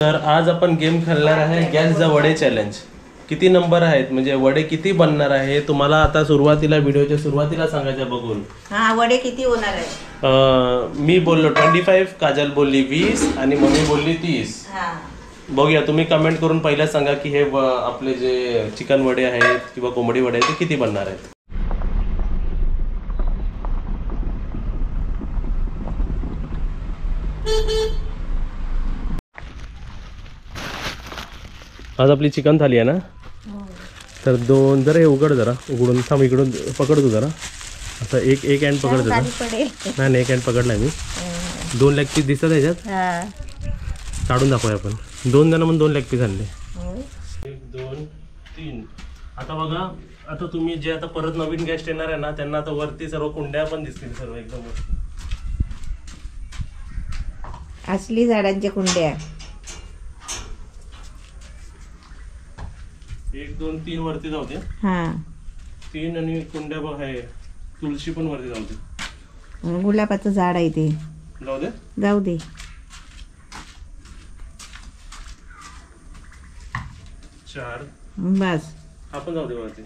तर आज आपण गेम खेळणार आहे गॅस द वडे चॅलेंज. किती नंबर आहेत म्हणजे वडे किती बनणार आहे तुम्हाला आता सुरुवातीला व्हिडिओच्या सुरुवातीला सांगायचं बघून. हा वडे किती होणार आहे? मी बोललो 25, काजल बोलली 20 आणि मम्मी बोलली 30. बघूया तुम्ही कमेंट करून पहिला सांगा की हे आपले जे चिकन वडे आहेत किंवा कोंबडी वडे आहेत ते किती बनणार आहेत. आज आपली चिकन थाली आहे ना, तर दोन जरा हे उघड, जरा उघडून थांब, इकडून पकडतो जरा आता एक हँड पकडतो नाही एक हँड पकडलाय मी. 2 लेग पीस दिसतात ह्याच्यात, काढून दाखवूया आपण. 2 जण म्हणून 2 लेग पीस आणले. 1 2 3. आता बघा, आता तुम्ही जे आता परत नवीन गेस्ट येणार आहे ना त्यांना आता वरती सर्व कुंड्या पण दिसतील सर्व एकदम असली झाडांच्या कुंड्या. 1 2 3 वरती जाऊ दे. 3 आणि कुंड्या बघ आहे, तुळशी पण वरती जाऊ दे. गुलाबाचं झाड आहे ते, जाऊ दे जाऊ दे. 4 बस, आपण जाऊ दे वरती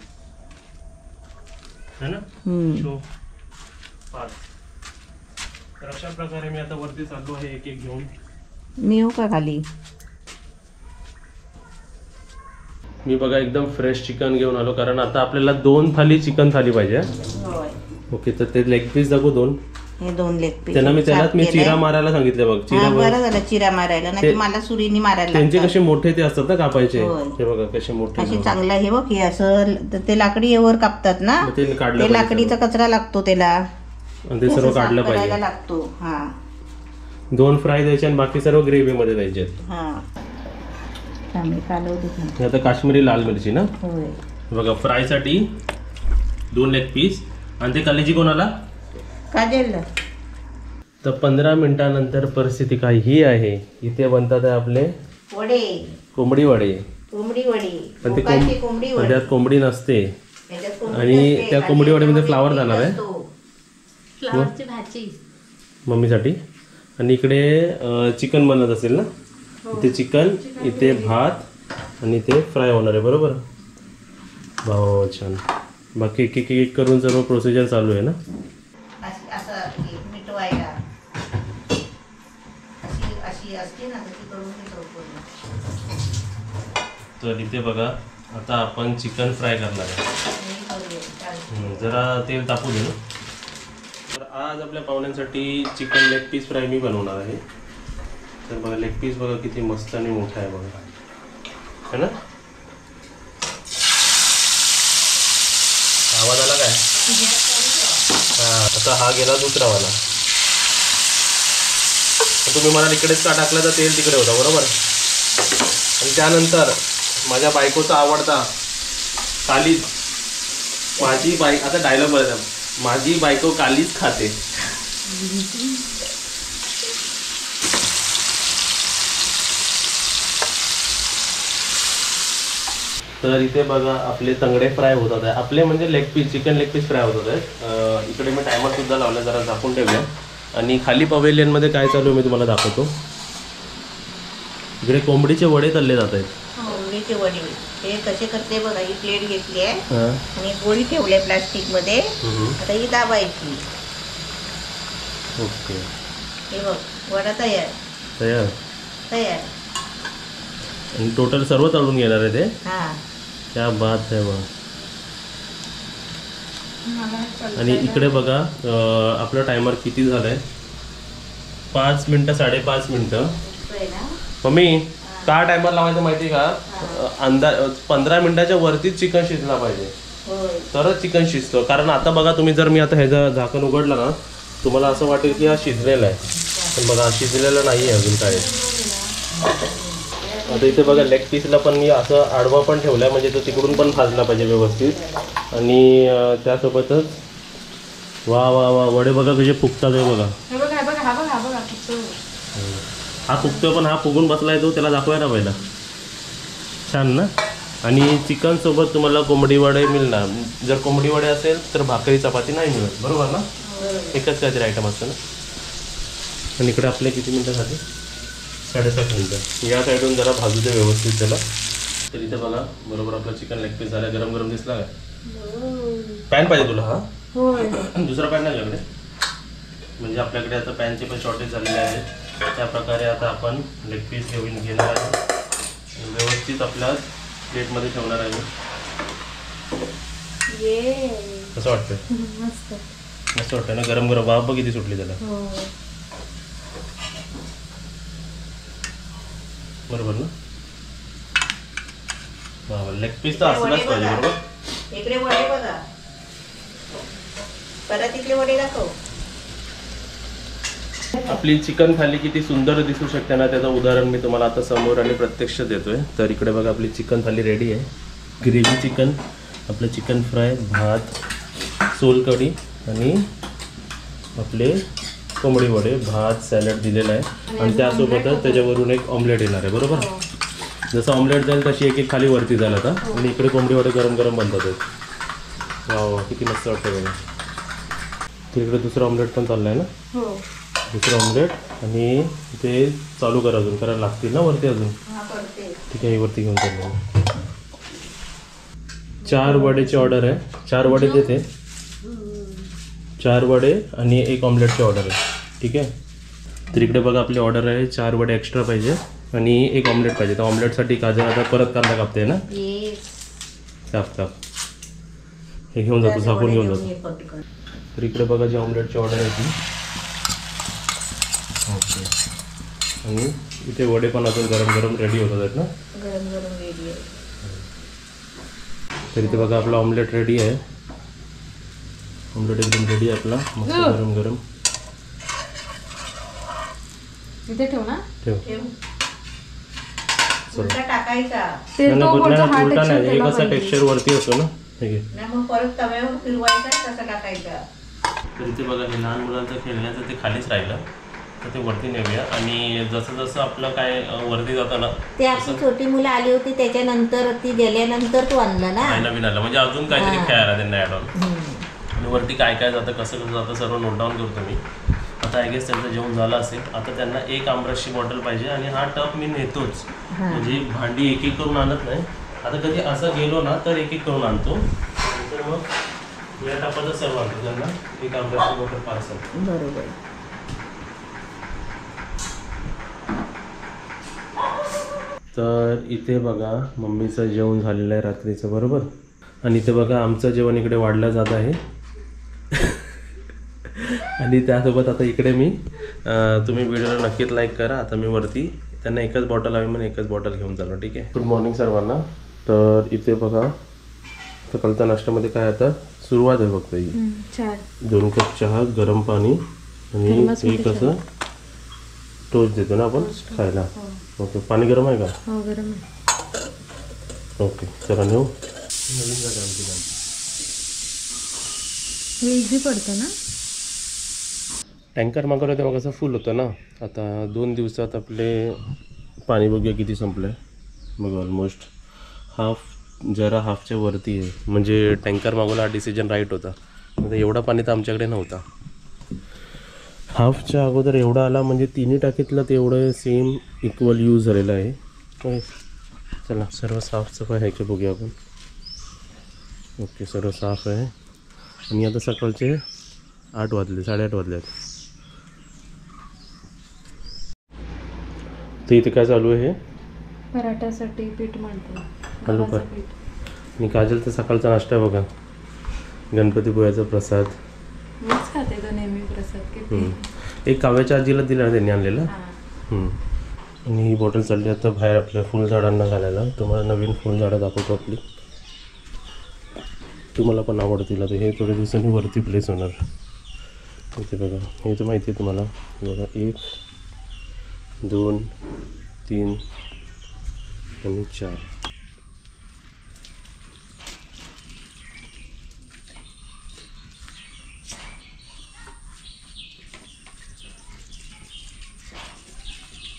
है ना. 5. तर अशा प्रकारे मी आता वरती चाललो आहे एक घेऊन. मी येऊ का खाली? मी बघा एकदम फ्रेश चिकन घेऊन आलो, कारण आता आपल्याला 2 थाली चिकन थाली पाहिजे. ओके, तर ते लेग पीस दाखवू 2. हे 2 लेग पीस त्यांना मी त्यालाच मी चिरा मारायला सांगितलं बघ. चिरा बरं झालं चिरा मारायला, नाही मला सुरीने मारायला. त्यांचे कसे मोठे ते असतात ना कापायचे, हे बघा कसे मोठे असे चांगलं. हे बघ हे असं ते लाकडी वर कापतात ना, ते लाकडीचा कचरा लागतो त्याला, ते सर्व काढलं पाहिजे लागतो. 2 फ्राय द्यायचे आणि बाकी सर्व ग्रेव्ही मध्ये द्यायचे. आता काश्मीरी लाल मिरची ना बघा फ्राय साठी 2 लेग पीस. आणि ते कलेजी कोणाला? काजल. तर 15 मिनिटानंतर परिस्थिती काय ही आहे, इथे बनतात आपले वडे, कोंबडी वडे. कोंबडी वडे पण ते त्यात कोंबडी नसते आणि त्या कोंबडी वड्यामध्ये फ्लावर जाणार आहे, फ्लावरची भाजी मम्मीसाठी. आणि इकडे चिकन बनत असेल ना, इथे चिकन, इथे भात आणि इथे फ्राय होणार आहे. बरोबर, भाऊ छान. बाकी एक करून सर्व प्रोसिजर चालू आहे ना. तर इथे बघा आता आपण चिकन फ्राय करणार आहे. जरा तेल तापू दे ना. तर आज आपल्या पाहुण्यांसाठी चिकन लेग पीस फ्राय मी बनवणार आहे. तर बघा लेग पीस बघा किती मस्त आणि मोठा आहे बघा, है ना. आवाज आला काय? आता हा गेला दुसरा वाला. तुम्ही मला इकडेच का टाकला तर तेल तिकडे होता, बरोबर. आणि त्यानंतर माझ्या बायकोचा आवडता कालीज. माझी बायको, आता डायलॉग बोलायचा, माझी बायको कालीज खाते. तर इथे बघा आपले तंगडे फ्राय होतात आहे. आपले म्हणजे leg piece, chicken leg piece fry होतात आहेत. इकडे मी टायमर सुद्धा लावला, जरा झाकून ठेवूया. आणि खाली पवेलियनमध्ये काय चालू आहे मी तुम्हाला दाखवतो. इकडे कोंबडीचे वडे तळले जात आहेत. कोंबडीचे वडे हे कसे करते बघा. ही प्लेट घेतली आहे आणि गोळी ठेवली आहे प्लास्टिक मध्ये. आता ही दाबायची. ओके, हे बघ वडा तयार तयार तयार. आणि टोटल सर्व तळून घेणार आहे ते. क्या बात आहे बघा. आणि इकडे बघा आपलं टायमर किती झालंय, 5 मिनिटं 5.5 मिनिटं. मम्मी का टायमर लावायचं माहिती का? अंदाज 15 मिनिटाच्या वरतीच चिकन शिजला पाहिजे, तरच चिकन शिजतं. कारण आता बघा तुम्ही जर मी आता ह्याचं झाकण उघडलं ना, तुम्हाला असं वाटेल की हा शिजलेला आहे, पण बघा शिजलेला नाही आहे अजून काय. आता इथे बघा लेग पीसला पण मी असं आडवा पण ठेवला आहे, म्हणजे तो तिकडून पण भाजला पाहिजे व्यवस्थित. आणि त्यासोबतच वा वा वा वडे बघा कसे फुगतात आहे बघा. हा फुगतोय, पण हा फुगून बसला आहे तो, त्याला दाखवायला पहिला. छान ना. आणि चिकन सोबत तुम्हाला कोंबडी वडे मिळणार. जर कोंबडी वडे असेल तर भाकरी चपाती नाही मिळत, बरोबर ना. एकच काहीतरी आयटम असतं ना. आणि इकडे आपले किती मिनिटं झाले? 7.5 मिनिटं. या साईडून जरा भाजू दे व्यवस्थित त्याला. तर इथे बघा बरोबर आपलं चिकन लेग पीस झालं. गरम गरम दिसला काय? पॅन पाहिजे तुला? हा दुसरा पॅन नाही आपल्याकडे, म्हणजे आपल्याकडे आता पॅनचे पण शॉर्टेज झालेले आहेत. त्या प्रकारे आता आपण लेग पीस घेणार आहे, व्यवस्थित आपल्या प्लेटमध्ये ठेवणार आहे. कसं वाटतं? मस्त वाटतं ना? गरम गरम वाफ बघ किती सुटली त्याला. बरोबर ना? लेग पीस तर असलाच पाहिजे. बरोबर. इकडे वडे बघा, परत इकडे वडे दाखव. आपली चिकन थाली किती सुंदर दिसू शकते ना, त्याचं उदाहरण मी तुम्हाला आता समोर आणि प्रत्यक्ष देतोय. तर इकडे बघा आपली चिकन थाली रेडी आहे. ग्रेव्ही चिकन, आपलं चिकन फ्राय, भात, सोलकढी आणि आपले कोंबडी वडे, भात, सॅलड दिलेला आहे. आणि त्यासोबतच त्याच्यावरून एक ऑमलेट येणार आहे. बरोबर. जसं ऑमलेट जाईल तशी एक खाली वरती जाईल आता. आणि इकडे कोंबडी वडे गरम गरम बनतात. वा किती मस्त वाटतं बघा. तिकडे दुसरं ऑमलेट पण चाललं आहे ना? दुसरं ऑमलेट. आणि ते चालू करा, अजून करायला लागतील ना वरती अजून. ठीक आहे, वरती घेऊन चाललो. 4 वडेची ऑर्डर आहे. 4 वडे देते. 4 वडे आणि एक ऑमलेटची ऑर्डर आहे. ठीक आहे. तर इकडे बघा आपली ऑर्डर आहे. 4 वडे एक्स्ट्रा पाहिजे आणि एक ऑमलेट पाहिजे. तर ऑमलेटसाठी काजल आता परत कांदा कापते ना? काप. हे घेऊन जातो, झाकून घेऊन जातो. तर इकडे बघा जी ऑमलेटची ऑर्डर आहे ती. ओके. आणि इथे वडे पण अजून गरम गरम रेडी होतात आहेत ना? गरम गरम रेडी आहे. तर इथे बघा आपला ऑमलेट रेडी आहे. ऑमलेट एकदम रेडी आहे आपला, मस्त गरम गरम. इथे ठेव ना. ठेव. उलटा टाकायचा. उलटा नाही, हे कसं टेक्स्चर वरती असतो ना. नाही मग परत तव्यावर फिरवायचा, तसा टाकायचा. तर इथे बघा हे लहान मुलांचं खेळण्याचं ते खालीच राहिलं, तर ते वरती नेऊया. आणि जसं जसं आपलं काय वरती जातं ना, ते आपली छोटी मुलं आली होती त्याच्यानंतर, ती गेल्यानंतर तू आणलं ना. नवीन आलं म्हणजे अजून काहीतरी खेळायला त्यांना ॲड ऑन. आणि वरती काय काय जातं, कसं कसं जातं सर्व नोट डाऊन करतो मी. आता आय गेस त्यांचं जेवण झालं असेल. आता त्यांना एक आमरसची बॉटल पाहिजे आणि हा टप मी नेतोच, म्हणजे भांडी एक एक करून आणत नाही. आता कधी असं गेलो ना तर एक एक करून आणतो. नंतर मग या टपाचं सर्व आणतो त्यांना एक आमरसची बॉटल पार्सल. बरोबर. तर इथे बघा मम्मीचं जेवण झालेलं आहे रात्रीचं. बरोबर. आणि इथे बघा आमचं जेवण इकडे वाढलं जात आहे. आणि त्यासोबत आता इकडे मी तुम्ही व्हिडिओला नक्कीच लाईक करा. आता मी वरती त्यांना एकच बॉटल हवी म्हणून एकच बॉटल घेऊन चाललो. ठीक आहे. गुड मॉर्निंग सर्वांना. तर इथे बघा सकाळच्या नाश्त्यामध्ये काय आता सुरुवात आहे फक्त ही. 2 कप चहा, गरम पाणी आणि एक असं टोस्ट देतो ना आपण खायला. ओके. पाणी गरम आहे का? हो गरम आहे. ओके चला नेऊ. नवीन जागा आमची. हे इझी पडतं ना. टँकर मागवलं तेव्हा कसं फुल होतं ना. आता 2 दिवसात आपले पाणी बघूया किती संपलं आहे. मग ऑलमोस्ट हाफच्या वरती आहे. म्हणजे टँकर मागवला हा डिसिजन राईट होता. आता एवढा पाणी तर आमच्याकडे नव्हता. हाफच्या अगोदर एवढा आला म्हणजे 3 टाकीतलं तेवढं सेम इक्वल यूज झालेलं आहे. चला सर्व साफसफाई आहे की बघूया आपण. ओके सर्व साफ आहे. आणि आता सकाळचे 8 वाजले, 8:30 वाजले आहेत. तर इथे काय चालू आहे? पराठ्यासाठी पीठ मळते. आलू पराठा. आणि काजलचा सकाळचा नाश्ता बघा, गणपतीपुळ्याचा प्रसाद. मीच खाते तो नेहमी प्रसाद. किती एक काव्याच्या आजीला दिला ना त्यांनी आणलेला. आणि ही बॉटल चालली आता बाहेर आपल्या फुलझाडांना घालायला. तुम्हाला नवीन फुलझाडं दाखवतो आपली, तुम्हाला पण आवडतील. आता हे थोड्या दिवसांनी वरती प्लेस होणार. इथे बघा हे तर माहिती आहे तुम्हाला. बघा 1 2 3 आणि 4.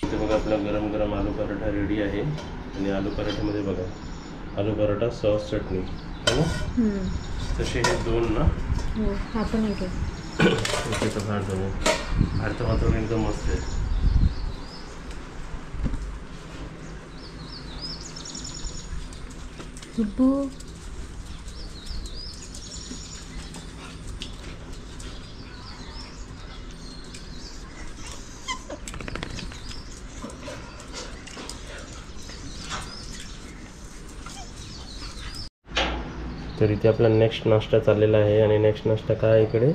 इथे बघा आपला गरम गरम आलू पराठा रेडी आहे. आणि आलू पराठ्यामध्ये बघा आलू पराठा सॉस चटणी है ना. तसे हे 2 ना. हो हा पण एक आहे. ओके. तर बाहेरचं वातावरण एकदम मस्त आहे. सुब्बू तर इथे आपला नेक्स्ट नाश्ता चाललेला आहे आणि नेक्स्ट नाश्ता काय आहे इकडे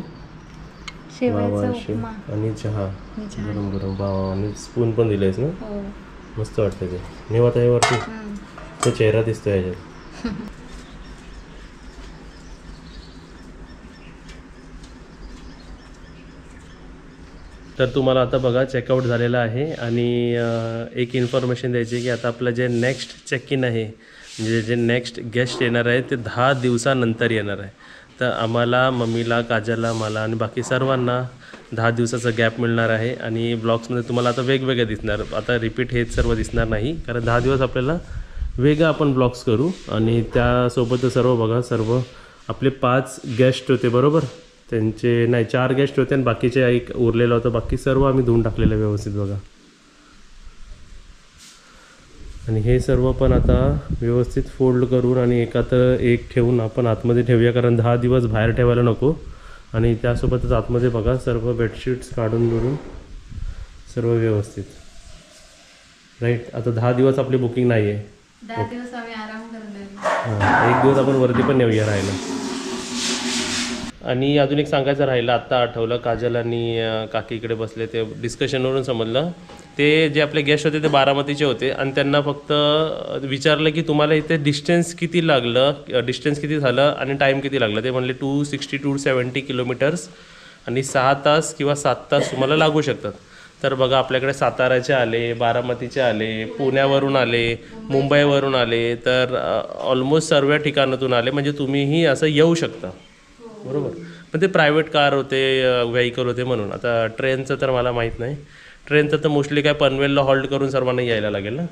शेवयाचा शेव उपमा आणि चहा आणि चहा. गरम गरम बावा आणि स्पून पण दिलेस ना हो मस्त वाटतं ते मी आता हे वरती तो चेहरा दिसतो याच्यात तर तुम्हाला आता बघा चेकआउट झालेलं आहे आणि एक इन्फॉर्मेशन द्यायची की आता आपलं जे नेक्स्ट चेक इन आहे म्हणजे जे नेक्स्ट गेस्ट येणार आहे ते 10 दिवसानंतर येणार आहे. तर आम्हाला मम्मीला काजलला मला आणि बाकी सर्वांना 10 दिवसाचा गॅप मिळणार आहे आणि ब्लॉग्समध्ये तुम्हाला आता वेगवेगळे दिसणार. आता रिपीट हेच सर्व दिसणार नाही कारण 10 दिवस आपल्याला वेगळं आपण ब्लॉग्स करू आणि त्यासोबत सर्व बघा सर्व आपले 5 गेस्ट होते बरोबर त्यांचे नाही 4 गेस्ट होते आणि बाकीचे एक उरलेलं होतं बाकी सर्व आम्ही धुवून टाकलेलं व्यवस्थित बघा आणि हे सर्व पण आता व्यवस्थित फोल्ड करून आणि एकात एक ठेवून आपण आतमध्ये ठेवूया कारण 10 दिवस बाहेर ठेवायला नको आणि त्यासोबतच आतमध्ये बघा सर्व बेडशीट्स काढून बिडून सर्व व्यवस्थित राईट. आता 10 दिवस आपली बुकिंग नाही आहे 10 दिवस आम्ही आराम करणार. हां एक दिवस आपण वरती पण नेऊया राहायला. आणि अजून एक सांगायचं राहिलं आत्ता आठवलं काजल आणि काकी इकडे बसले ते डिस्कशनवरून समजलं ते जे आपले गेस्ट होते ते बारामतीचे होते आणि त्यांना फक्त विचारलं की तुम्हाला इथे डिस्टन्स किती लागलं डिस्टन्स किती झालं आणि टाईम किती लागला ते म्हणले 260 to 270 किलोमीटर्स आणि 6 तास किंवा 7 तास तुम्हाला लागू शकतात. तर बघा आपल्याकडे साताऱ्याचे आले बारामतीचे आले पुण्यावरून आले मुंबईवरून आले तर ऑलमोस्ट सर्व ठिकाणातून आले म्हणजे तुम्हीही असं येऊ शकता बरोबर. पण ते प्रायव्हेट कार होते व्हेकल होते म्हणून. आता ट्रेनचं तर मला माहीत नाही ट्रेनचं तर मोस्टली काय पनवेलला हॉल्ट करून सर्वांना यायला लागेल ना.